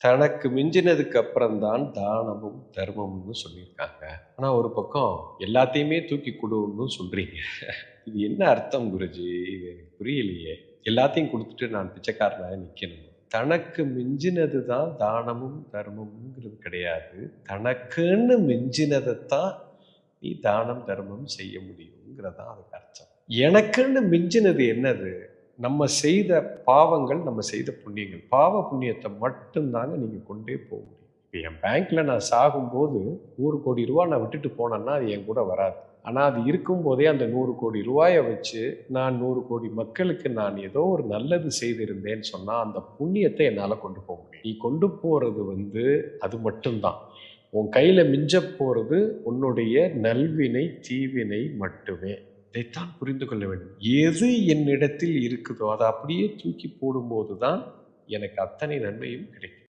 தனக்கு மிஞ்சினதுக்கு அப்புறம் தான் தானமும் தர்மம்னு சொல்லியிருக்காங்க. ஆனா ஒரு பக்கம் எல்லாத்தையுமே தூக்கி குடுன்னு சொல்றீங்க. இது என்ன அர்த்தம் குருஜி? இது எனக்கு புரியலையே. எல்லாத்தையும் குடுத்துட்டு நான் பிச்சைக்காரனாக நிக்கணுமா? தனக்கு மிஞ்சினது தான் தானமும் தர்மம்ங்கிறது கிடையாது. தனக்குன்னு மிஞ்சினதத்தான் நீ தானம் தர்மம் செய்ய முடியுங்கிறது தான் அதுக்கு அர்த்தம். எனக்குன்னு மிஞ்சினது என்னது? நம்ம செய்த பாவங்கள், நம்ம செய்த புண்ணியங்கள். பாவ புண்ணியத்தை மட்டும்தாங்க நீங்க கொண்டே போக முடியும். இப்ப என் பேங்க்ல நான் சாகும்போது ரூ. 100,00,00,000 நான் விட்டுட்டு போனேன்னா, அது என் கூட வராது. ஆனா, அது இருக்கும்போதே அந்த ரூ. 100,00,00,000 வச்சு நான் 100,00,00,000 மக்களுக்கு நான் ஏதோ ஒரு நல்லது செய்திருந்தேன்னு சொன்னா, அந்த புண்ணியத்தை என்னால கொண்டு போக முடியும். நீ கொண்டு போறது அது மட்டும் தான். உன் கையில மிஞ்சப் போறது உன்னுடைய நல்வினை, தீவினை மட்டுமே. இதைத்தான் புரிந்து கொள்ள வேண்டும். எது என்னிடத்தில் இருக்குதோ, அதை அப்படியே தூக்கி போடும்போது தான் எனக்கு அத்தனை நன்மையும் கிடைக்கும்.